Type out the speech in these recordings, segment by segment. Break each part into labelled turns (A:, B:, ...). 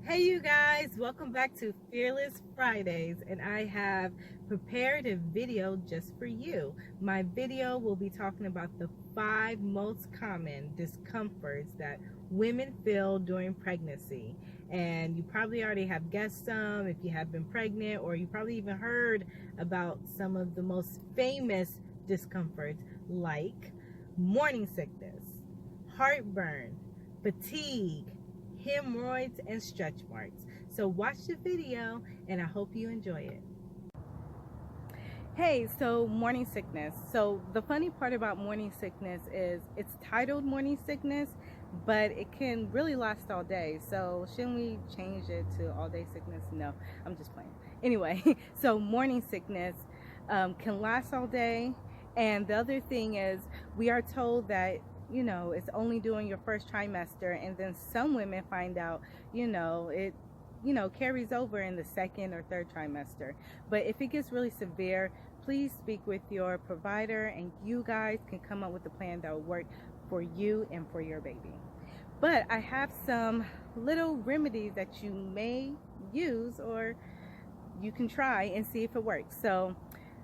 A: Hey you guys, welcome back to Fearless Fridays, and I have prepared a video just for you. My video will be talking about the 5 most common discomforts that women feel during pregnancy. And you probably already have guessed some if you have been pregnant, or you probably even heard about some of the most famous discomforts like morning sickness, heartburn, fatigue, hemorrhoids, and stretch marks. So watch the video and I hope you enjoy it. Hey, so morning sickness. So the funny part about morning sickness is it's titled morning sickness, but it can really last all day. So shouldn't we change it to all day sickness? No, I'm just playing. Anyway, so morning sickness can last all day. And the other thing is we are told that it's only during your first trimester, and then some women find out it carries over in the second or third trimester. But if it gets really severe, please speak with your provider and you guys can come up with a plan that will work for you and for your baby. But I have some little remedies that you may use, or you can try and see if it works. So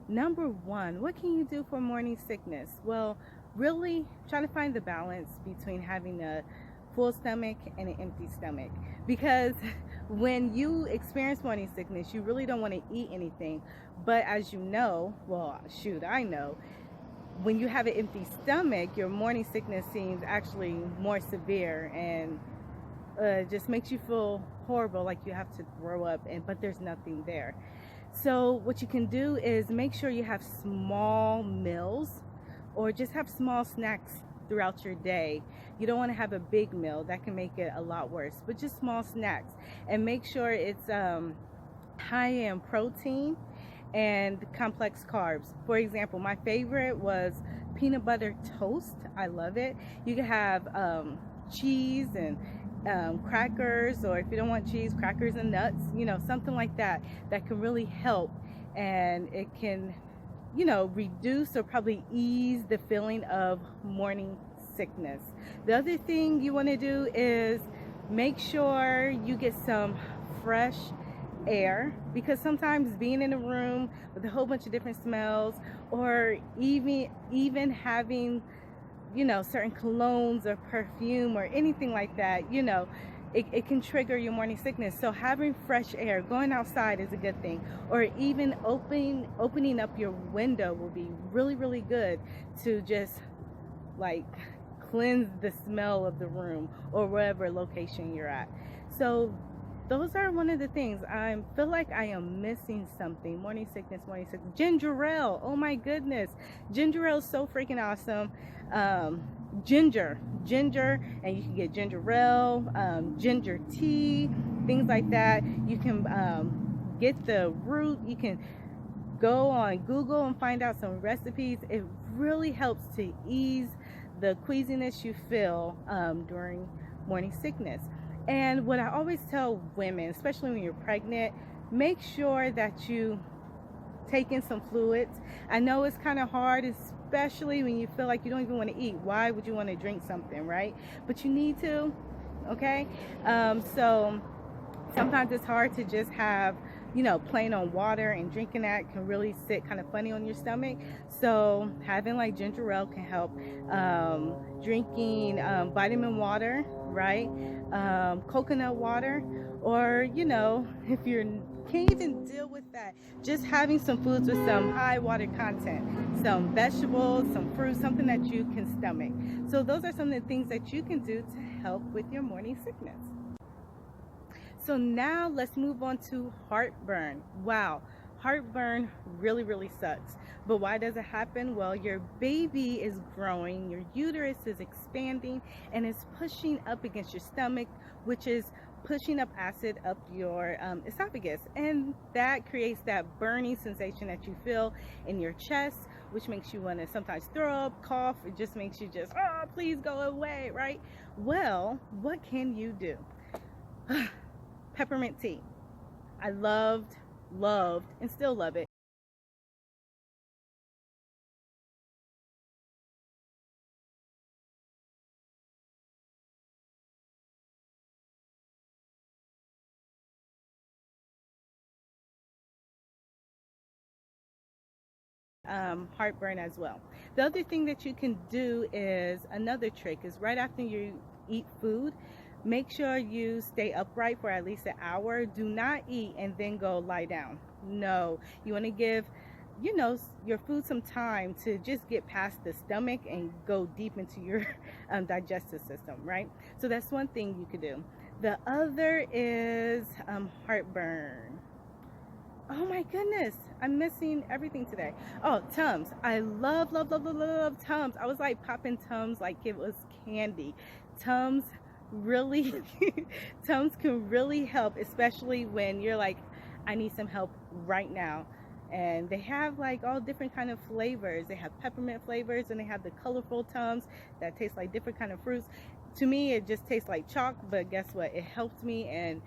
A: number one, what can you do for morning sickness? Well, really try to find the balance between having a full stomach and an empty stomach, because when you experience morning sickness, you really don't want to eat anything. But as you know, well, shoot, I know, when you have an empty stomach, your morning sickness seems actually more severe, and just makes you feel horrible, like you have to throw up, but there's nothing there. So what you can do is make sure you have small meals, or just have small snacks throughout your day. You don't want to have a big meal, that can make it a lot worse, but just small snacks, and make sure it's high in protein and complex carbs. For example, my favorite was peanut butter toast. I love it. You can have cheese and crackers, or if you don't want cheese, crackers and nuts, something like that, that can really help, and it can reduce or probably ease the feeling of morning sickness. The other thing you want to do is make sure you get some fresh air, because sometimes being in a room with a whole bunch of different smells, or even having certain colognes or perfume or anything like that, it can trigger your morning sickness. So having fresh air, going outside is a good thing, or even opening up your window will be really, really good to just like cleanse the smell of the room or wherever location you're at. So those are one of the things. I feel like I am missing something. Morning sickness, ginger ale. Oh my goodness, ginger ale is so freaking awesome. Ginger, and you can get ginger ale, ginger tea, things like that. You can get the root. You can go on Google and find out some recipes. It really helps to ease the queasiness you feel during morning sickness. And what I always tell women, especially when you're pregnant, make sure that you take in some fluids. I know it's kind of hard, especially when you feel like you don't even want to eat. Why would you want to drink something, right? But you need to, okay? So sometimes it's hard to just have plain on water, and drinking that can really sit kind of funny on your stomach. So having like ginger ale can help. Drinking vitamin water, right? Coconut water, or if you can't even deal with that, just having some foods with some high water content, some vegetables, some fruit, something that you can stomach. So those are some of the things that you can do to help with your morning sickness. So now let's move on to heartburn. Wow, heartburn really, really sucks. But why does it happen? Well, your baby is growing, your uterus is expanding, and it's pushing up against your stomach, which is pushing up acid up your esophagus. And that creates that burning sensation that you feel in your chest, which makes you want to sometimes throw up, cough. It just makes you just, oh, please go away, right? Well, what can you do? Peppermint tea. I loved, and still love it. heartburn as well. The other thing that you can do is, another trick is, right after you eat food, make sure you stay upright for at least an hour. Do not eat and then go lie down. No, you want to give, your food some time to just get past the stomach and go deep into your digestive system, right? So that's one thing you could do. The other is heartburn. Oh my goodness, I'm missing everything today. Oh, Tums. I love, love, love, love, love Tums. I was like popping Tums like it was candy. Tums really, Tums can really help, especially when you're like, I need some help right now. And they have like all different kind of flavors. They have peppermint flavors, and they have the colorful Tums that taste like different kind of fruits. To me, it just tastes like chalk, but guess what? It helped me, and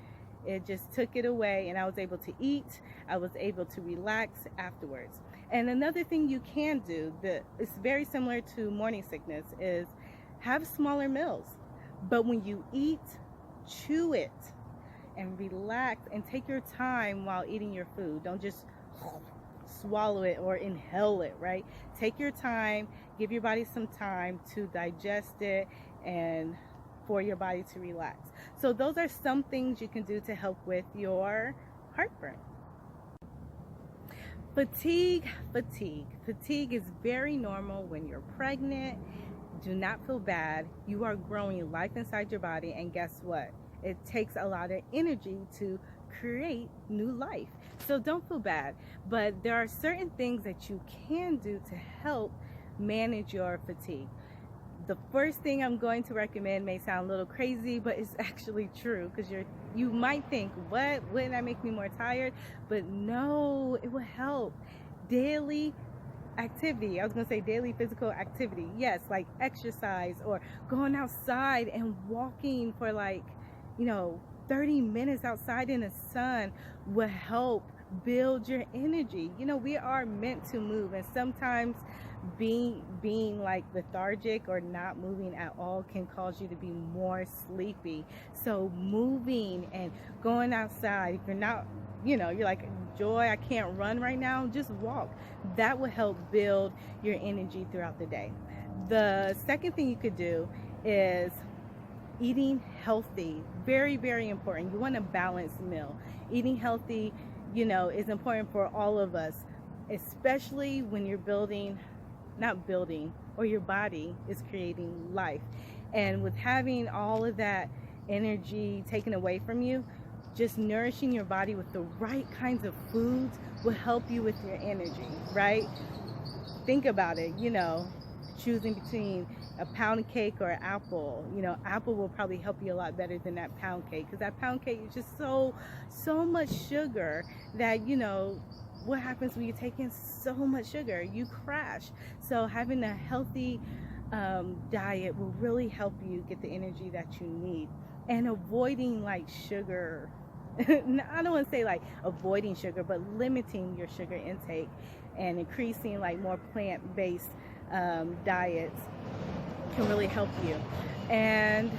A: it just took it away, and I was able to eat. I was able to relax afterwards. And another thing you can do that is very similar to morning sickness is have smaller meals. But when you eat, chew it and relax and take your time while eating your food. Don't just swallow it or inhale it, right? Take your time, give your body some time to digest it and for your body to relax. So those are some things you can do to help with your heartburn. Fatigue is very normal when you're pregnant. Do not feel bad. You are growing life inside your body, and guess what? It takes a lot of energy to create new life. So don't feel bad, but there are certain things that you can do to help manage your fatigue. The first thing I'm going to recommend may sound a little crazy, but it's actually true, because you might think, what, wouldn't that make me more tired? But no, it will help. Daily activity. I was going to say daily physical activity. Yes, like exercise or going outside and walking for 30 minutes outside in the sun will help build your energy. We are meant to move, and sometimes being like lethargic or not moving at all can cause you to be more sleepy. So moving and going outside, if you're not, you're like, Joy, I can't run right now, just walk. That will help build your energy throughout the day. The second thing you could do is eating healthy. Very, very important. You want a balanced meal. Eating healthy, is important for all of us, especially when you're or your body is creating life. And with having all of that energy taken away from you, just nourishing your body with the right kinds of foods will help you with your energy, right? Think about it, choosing between a pound cake or an apple. Apple will probably help you a lot better than that pound cake, because that pound cake is just so much sugar that, what happens when you take in so much sugar? You crash. So having a healthy diet will really help you get the energy that you need, and avoiding like sugar. I don't want to say like avoiding sugar, but limiting your sugar intake and increasing like more plant-based diets can really help you. And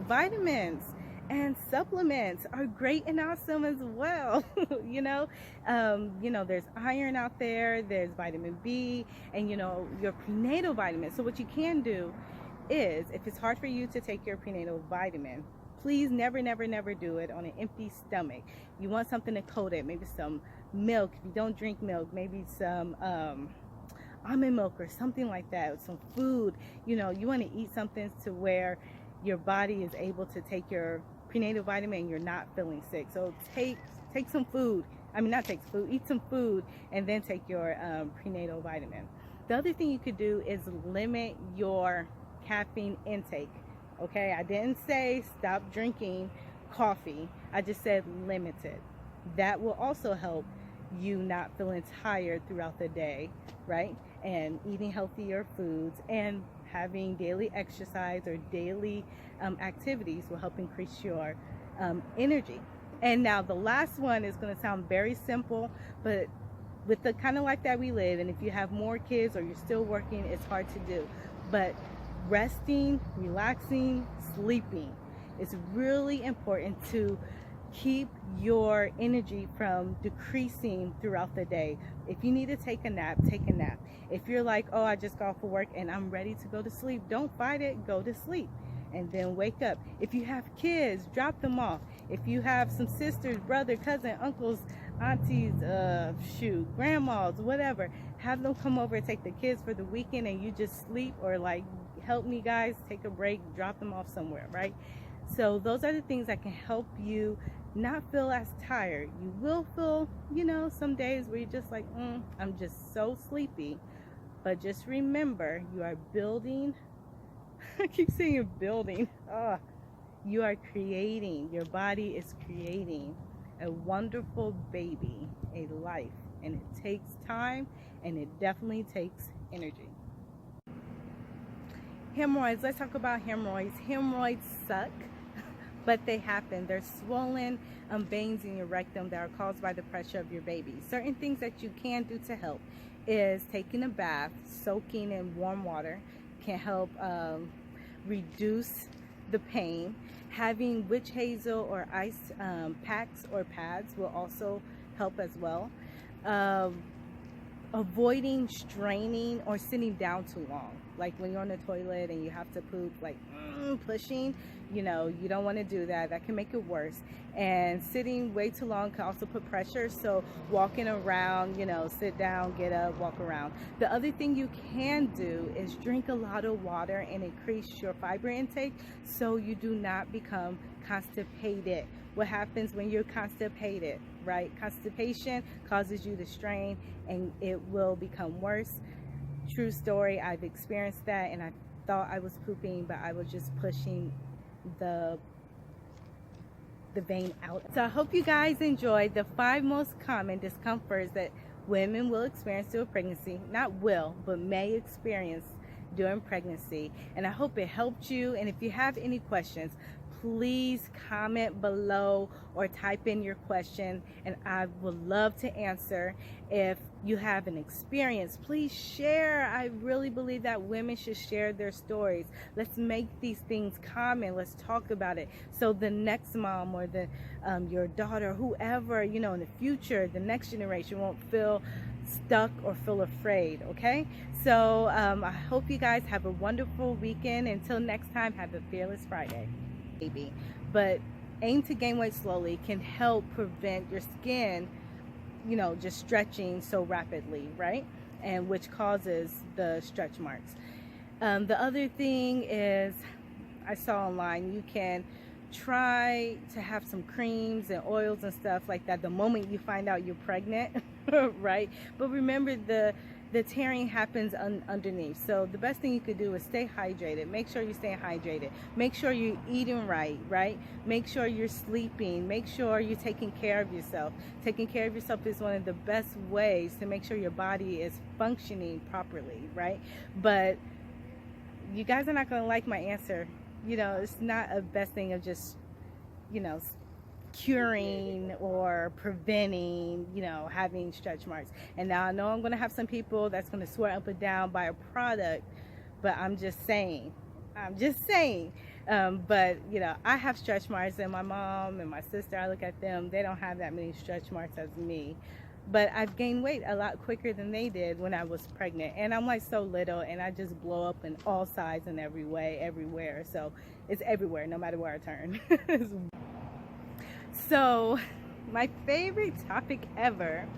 A: vitamins and supplements are great and awesome as well. There's iron out there, there's vitamin B, and your prenatal vitamin. So what you can do is, if it's hard for you to take your prenatal vitamin, please never do it on an empty stomach. You want something to coat it, maybe some milk. If you don't drink milk, maybe some almond milk or something like that, some food. You want to eat something to where your body is able to take your prenatal vitamin and you're not feeling sick. So take some food. Eat some food and then take your prenatal vitamin. The other thing you could do is limit your caffeine intake. Okay, I didn't say stop drinking coffee. I just said limit it. That will also help you not feeling tired throughout the day, right? And eating healthier foods and having daily exercise or daily activities will help increase your energy. And now the last one is going to sound very simple, but with the kind of life that we live, and if you have more kids or you're still working, it's hard to do. But resting, relaxing, sleeping, it's really important to keep your energy from decreasing throughout the day. If you need to take a nap, take a nap. If you're like, oh, I just got off of work and I'm ready to go to sleep, don't fight it, go to sleep and then wake up. If you have kids, drop them off. If you have some sisters, brother, cousin, uncles, aunties, grandmas, whatever, have them come over and take the kids for the weekend and you just sleep, or like, help me guys, take a break, drop them off somewhere, right? So those are the things that can help you not feel as tired. You will feel, some days where you're just like, I'm just so sleepy. But just remember, you are building, I keep saying building, you are creating, your body is creating a wonderful baby, a life, and it takes time and it definitely takes energy. Hemorrhoids, let's talk about hemorrhoids. Hemorrhoids suck, but they happen. They're swollen veins in your rectum that are caused by the pressure of your baby. Certain things that you can do to help is taking a bath, soaking in warm water can help reduce the pain. Having witch hazel or ice packs or pads will also help as well. Avoiding straining or sitting down too long, like when you're on the toilet and you have to poop, like pushing, you don't want to do that. That can make it worse. And sitting way too long can also put pressure. So walking around, sit down, get up, walk around. The other thing you can do is drink a lot of water and increase your fiber intake so you do not become constipated. What happens when you're constipated, right? Constipation causes you to strain and it will become worse. True story, I've experienced that, and I thought I was pooping, but I was just pushing the vein out. So I hope you guys enjoyed the 5 most common discomforts that women will experience during pregnancy. Not will, but may experience during pregnancy. And I hope it helped you. And if you have any questions, please comment below or type in your question and I would love to answer. If you have an experience, please share. I really believe that women should share their stories. Let's make these things common. Let's talk about it so the next mom or your daughter, whoever, in the future, the next generation won't feel stuck or feel afraid. Okay, so I hope you guys have a wonderful weekend. Until next time, have a fearless Friday. Baby, but aim to gain weight slowly can help prevent your skin just stretching so rapidly, right? And which causes the stretch marks. The other thing is, I saw online, you can try to have some creams and oils and stuff like that the moment you find out you're pregnant, right? But remember, the tearing happens underneath. So the best thing you could do is stay hydrated. Make sure you're staying hydrated. Make sure you're eating right? Make sure you're sleeping. Make sure you're taking care of yourself. Taking care of yourself is one of the best ways to make sure your body is functioning properly, right? But you guys are not going to like my answer. It's not a best thing of just, curing or preventing, having stretch marks. And now I know I'm going to have some people that's going to swear up and down by a product, but I'm just saying, but I have stretch marks, and my mom and my sister, I look at them, they don't have that many stretch marks as me. But I've gained weight a lot quicker than they did when I was pregnant, and I'm like so little, and I just blow up in all sides and every way, everywhere. So it's everywhere, no matter where I turn. So my favorite topic ever,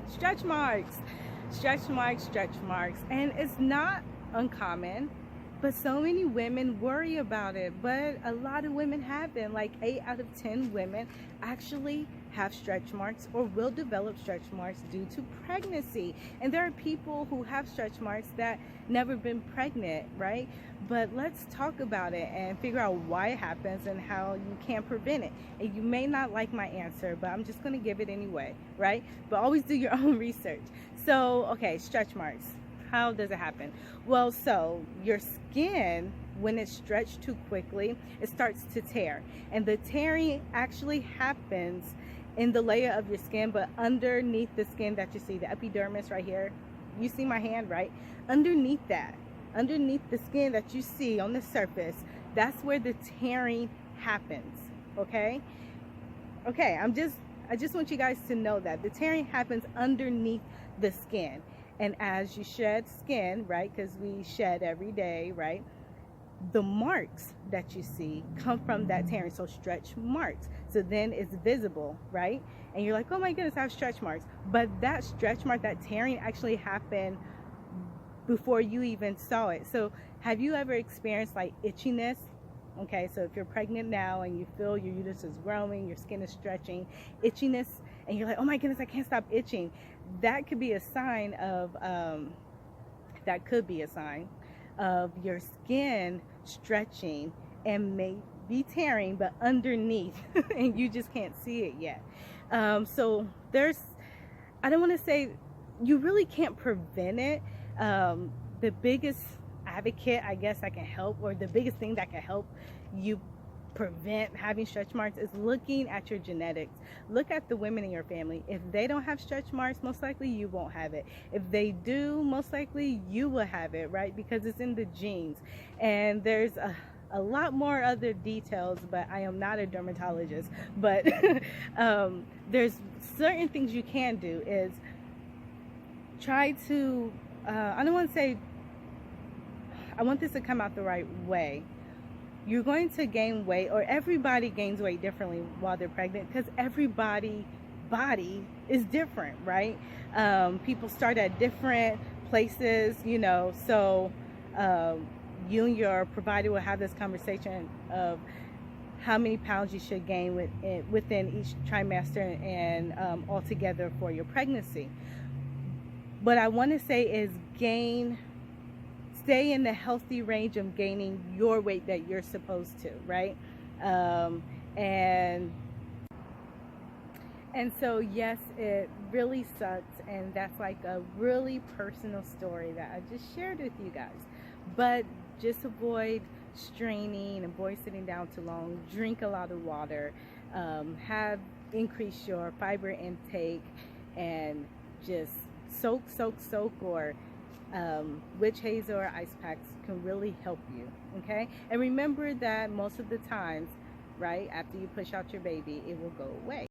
A: stretch marks. And it's not uncommon, but so many women worry about it. But a lot of women have them. Like 8 out of 10 women actually have stretch marks or will develop stretch marks due to pregnancy. And there are people who have stretch marks that never been pregnant, right? But let's talk about it and figure out why it happens and how you can prevent it. And you may not like my answer, but I'm just going to give it anyway, right? But always do your own research. So, okay, stretch marks. How does it happen? Well, so your skin, when it's stretched too quickly, it starts to tear. And the tearing actually happens in the layer of your skin, but underneath the skin that you see, the epidermis right here, you see my hand, right? Underneath the skin that you see on the surface, that's where the tearing happens, okay? Okay, I just want you guys to know that the tearing happens underneath the skin. And as you shed skin, right, because we shed every day, right, the marks that you see come from that tearing. So stretch marks. So then it's visible, right? And you're like, oh my goodness, I have stretch marks. But that stretch mark, that tearing actually happened before you even saw it. So have you ever experienced like itchiness? Okay, so if you're pregnant now and you feel your uterus is growing, your skin is stretching, itchiness, and you're like, oh my goodness, I can't stop itching. That could be a sign of your skin stretching and may be tearing, but underneath, and you just can't see it yet. So I don't want to say you really can't prevent it. The biggest advocate, I guess, that can help, or the biggest thing that can help you prevent having stretch marks is looking at your genetics. Look at the women in your family. If they don't have stretch marks, most likely you won't have it. If they do, most likely you will have it, right? Because it's in the genes. And there's a lot more other details, but I am not a dermatologist. But there's certain things you can do is try to, I don't want to say, I want this to come out the right way. You're going to gain weight, or everybody gains weight differently while they're pregnant, because everybody's body is different, right? People start at different places, you know, so you and your provider will have this conversation of how many pounds you should gain within each trimester and altogether for your pregnancy. What I want to say is stay in the healthy range of gaining your weight that you're supposed to, right? And so yes, it really sucks, and that's like a really personal story that I just shared with you guys. But just avoid straining, avoid sitting down too long, drink a lot of water, increase your fiber intake, and just soak, or witch hazel or ice packs can really help you. Okay, and remember that most of the times, right, after you push out your baby, it will go away.